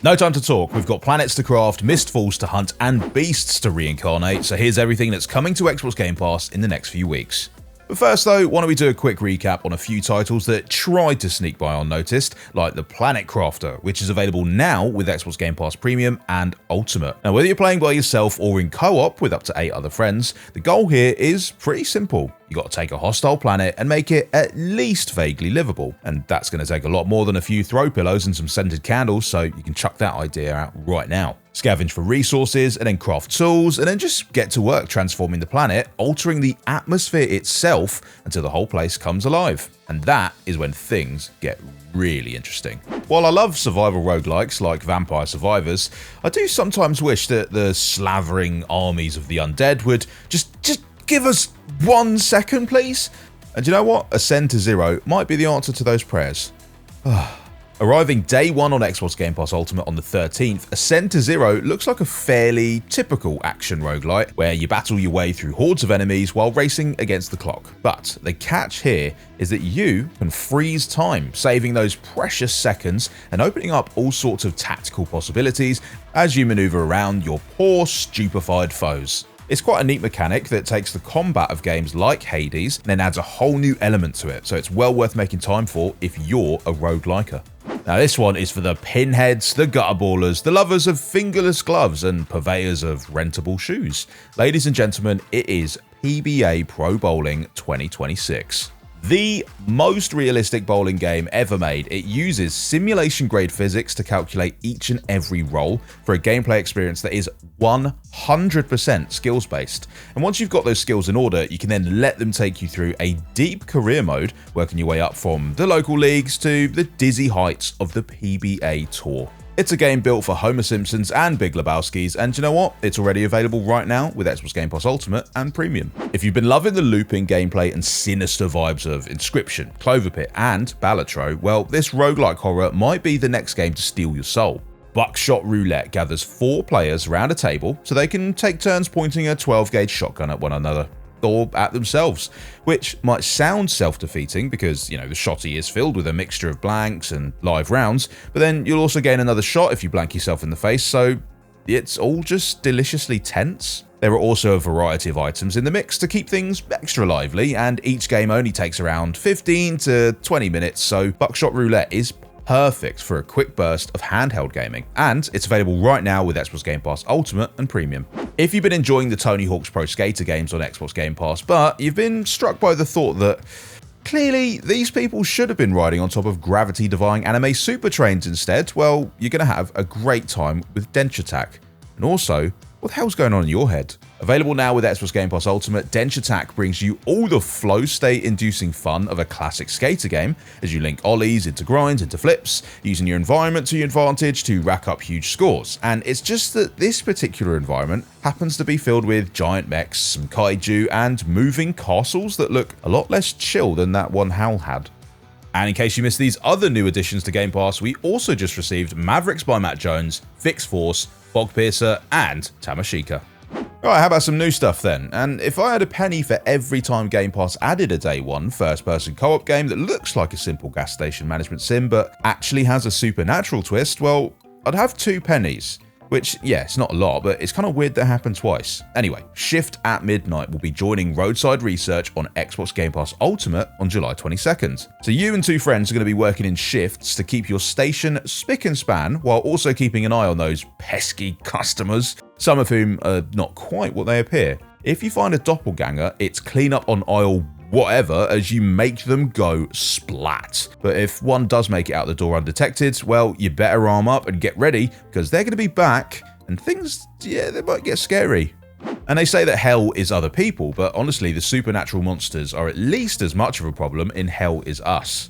No time to talk, we've got planets to craft, mistfalls to hunt, and beasts to reincarnate, so here's everything that's coming to Xbox Game Pass in the next few weeks. But first though, why don't we do a quick recap on a few titles that tried to sneak by unnoticed, like the Planet Crafter, which is available now with Xbox Game Pass Premium and Ultimate. Now whether you're playing by yourself or in co-op with up to 8 other friends, the goal here is pretty simple. You got to take a hostile planet and make it at least vaguely livable, and that's going to take a lot more than a few throw pillows and some scented candles, so you can chuck that idea out right now. Scavenge for resources and then craft tools, and then just get to work transforming the planet, altering the atmosphere itself until the whole place comes alive. And that is when things get really interesting. While I love survival roguelikes like Vampire Survivors, I do sometimes wish that the slavering armies of the undead would just give us 1 second, please. And you know what? Ascend to Zero might be the answer to those prayers. Arriving day one on Xbox Game Pass Ultimate on the 13th, Ascend to Zero looks like a fairly typical action roguelite where you battle your way through hordes of enemies while racing against the clock. But the catch here is that you can freeze time, saving those precious seconds and opening up all sorts of tactical possibilities as you maneuver around your poor, stupefied foes. It's quite a neat mechanic that takes the combat of games like Hades and then adds a whole new element to it, so it's well worth making time for if you're a rogueliker. Now this one is for the pinheads, the gutterballers, the lovers of fingerless gloves and purveyors of rentable shoes. Ladies and gentlemen, it is PBA Pro Bowling 2026. The most realistic bowling game ever made. It uses simulation-grade physics to calculate each and every roll for a gameplay experience that is 100% skills-based. And once you've got those skills in order, you can then let them take you through a deep career mode, working your way up from the local leagues to the dizzy heights of the PBA Tour. It's a game built for Homer Simpsons and Big Lebowski's, and you know what? It's already available right now with Xbox Game Pass Ultimate and Premium. If you've been loving the looping gameplay and sinister vibes of Inscription, Clover Pit, and Balatro, well, this roguelike horror might be the next game to steal your soul. Buckshot Roulette gathers 4 players around a table so they can take turns pointing a 12-gauge shotgun at one another, or at themselves, which might sound self-defeating because, you know, the shotty is filled with a mixture of blanks and live rounds, but then you'll also gain another shot if you blank yourself in the face, so it's all just deliciously tense. There are also a variety of items in the mix to keep things extra lively, and each game only takes around 15 to 20 minutes, so Buckshot Roulette is perfect for a quick burst of handheld gaming, and it's available right now with Xbox Game Pass Ultimate and Premium. If you've been enjoying the Tony Hawk's Pro Skater games on Xbox Game Pass, but you've been struck by the thought that clearly these people should have been riding on top of gravity-defying anime super trains instead, well, you're going to have a great time with Denture Attack. And also, what the hell's going on in your head? Available now with Xbox Game Pass Ultimate, Denture Attack brings you all the flow state-inducing fun of a classic skater game as you link ollies into grinds into flips, using your environment to your advantage to rack up huge scores. And it's just that this particular environment happens to be filled with giant mechs, some kaiju, and moving castles that look a lot less chill than that one Hal had. And in case you missed these other new additions to Game Pass, we also just received Mavericks by Matt Jones, Fixed Force, Bogpiercer, and Tamashika. Alright, how about some new stuff then? And if I had a penny for every time Game Pass added a day one first-person co-op game that looks like a simple gas station management sim but actually has a supernatural twist, well, I'd have 2 pennies. Which, yeah, it's not a lot, but it's kind of weird that it happened twice. Anyway, Shift at Midnight will be joining Roadside Research on Xbox Game Pass Ultimate on July 22nd. So you and 2 friends are going to be working in shifts to keep your station spick and span, while also keeping an eye on those pesky customers, some of whom are not quite what they appear. If you find a doppelganger, it's clean up on aisle whatever as you make them go splat. But if one does make it out the door undetected, well, you better arm up and get ready because they're going to be back and things, yeah, they might get scary. And they say that hell is other people, but honestly, the supernatural monsters are at least as much of a problem in Hell Is Us.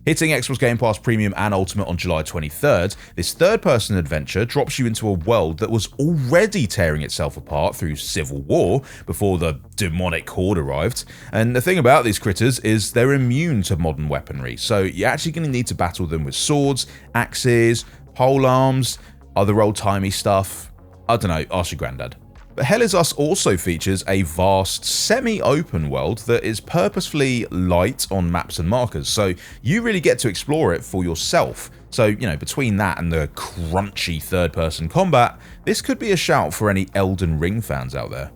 Hitting Xbox Game Pass Premium and Ultimate on July 23rd, this third-person adventure drops you into a world that was already tearing itself apart through civil war before the demonic horde arrived. And the thing about these critters is they're immune to modern weaponry, so you're actually going to need to battle them with swords, axes, pole arms, other old-timey stuff. I don't know, ask your granddad. But Hell Is Us also features a vast, semi-open world that is purposefully light on maps and markers, so you really get to explore it for yourself. So, between that and the crunchy third-person combat, this could be a shout for any Elden Ring fans out there.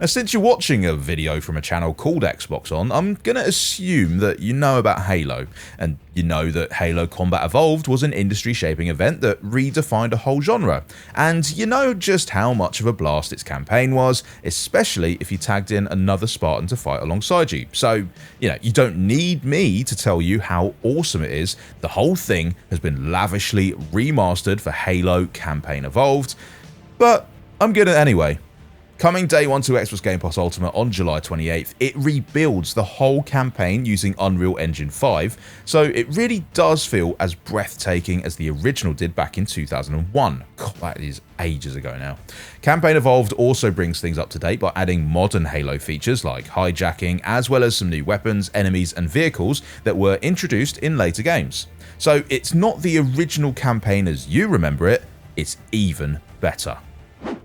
Now, since you're watching a video from a channel called Xbox On, I'm going to assume that you know about Halo, and you know that Halo Combat Evolved was an industry-shaping event that redefined a whole genre, and you know just how much of a blast its campaign was, especially if you tagged in another Spartan to fight alongside you. So, you don't need me to tell you how awesome it is. The whole thing has been lavishly remastered for Halo Campaign Evolved, but I'm gonna anyway. Coming day one to Xbox Game Pass Ultimate on July 28th, it rebuilds the whole campaign using Unreal Engine 5, so it really does feel as breathtaking as the original did back in 2001. God, that is ages ago now. Campaign Evolved also brings things up to date by adding modern Halo features like hijacking, as well as some new weapons, enemies, and vehicles that were introduced in later games. So it's not the original campaign as you remember it, it's even better.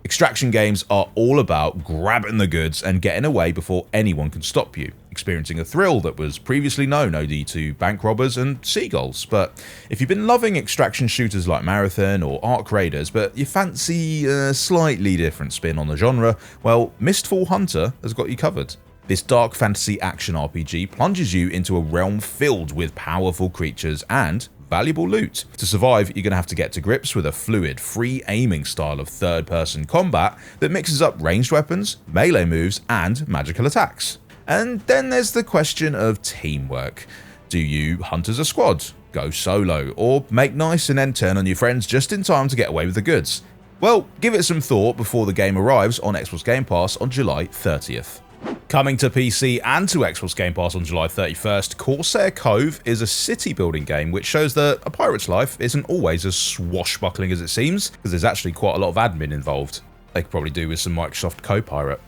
Extraction games are all about grabbing the goods and getting away before anyone can stop you, experiencing a thrill that was previously known only to bank robbers and seagulls. But if you've been loving extraction shooters like Marathon or Ark Raiders, but you fancy a slightly different spin on the genre, well, Mistfall Hunter has got you covered. This dark fantasy action RPG plunges you into a realm filled with powerful creatures and valuable loot. To survive, you're going to have to get to grips with a fluid, free aiming style of third-person combat that mixes up ranged weapons, melee moves, and magical attacks. And then there's the question of teamwork. Do you hunt as a squad, go solo, or make nice and then turn on your friends just in time to get away with the goods? Well, give it some thought before the game arrives on Xbox Game Pass on July 30th. Coming to PC and to Xbox Game Pass on July 31st, Corsair Cove is a city-building game which shows that a pirate's life isn't always as swashbuckling as it seems, because there's actually quite a lot of admin involved. They could probably do with some Microsoft Copilot.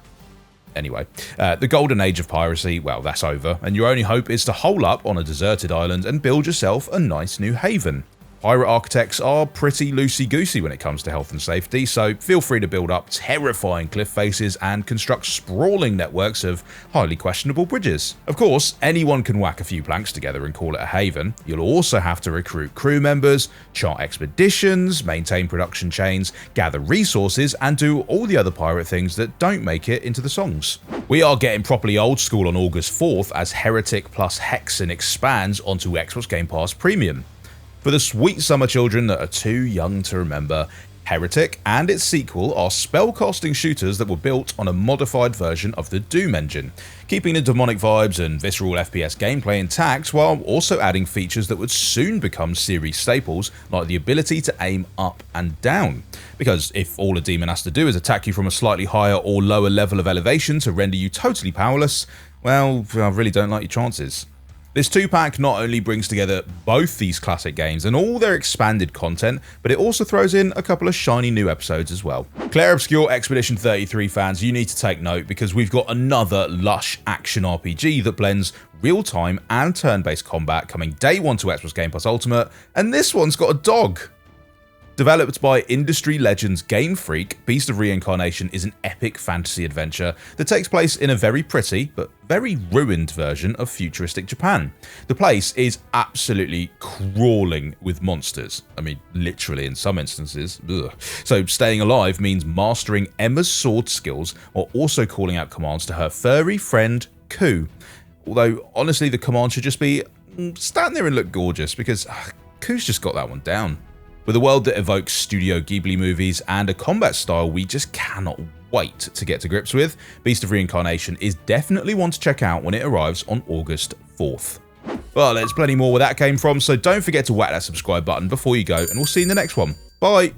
Anyway, the golden age of piracy, well, that's over, and your only hope is to hole up on a deserted island and build yourself a nice new haven. Pirate architects are pretty loosey-goosey when it comes to health and safety, so feel free to build up terrifying cliff faces and construct sprawling networks of highly questionable bridges. Of course, anyone can whack a few planks together and call it a haven. You'll also have to recruit crew members, chart expeditions, maintain production chains, gather resources, and do all the other pirate things that don't make it into the songs. We are getting properly old school on August 4th as Heretic plus Hexen expands onto Xbox Game Pass Premium. For the sweet summer children that are too young to remember, Heretic and its sequel are spellcasting shooters that were built on a modified version of the Doom engine, keeping the demonic vibes and visceral FPS gameplay intact while also adding features that would soon become series staples like the ability to aim up and down. Because if all a demon has to do is attack you from a slightly higher or lower level of elevation to render you totally powerless, well, I really don't like your chances. This 2-pack not only brings together both these classic games and all their expanded content, but it also throws in a couple of shiny new episodes as well. Claire Obscure Expedition 33 fans, you need to take note because we've got another lush action RPG that blends real-time and turn-based combat coming day one to Xbox Game Pass Ultimate, and this one's got a dog. Developed by industry legends Game Freak, Beast of Reincarnation is an epic fantasy adventure that takes place in a very pretty but very ruined version of futuristic Japan. The place is absolutely crawling with monsters. I mean, literally in some instances. Ugh. So staying alive means mastering Emma's sword skills while also calling out commands to her furry friend Ku. Although, honestly, the command should just be stand there and look gorgeous because Ku's just got that one down. With a world that evokes Studio Ghibli movies and a combat style we just cannot wait to get to grips with, Beast of Reincarnation is definitely one to check out when it arrives on August 4th. Well, there's plenty more where that came from, so don't forget to whack that subscribe button before you go, and we'll see you in the next one. Bye!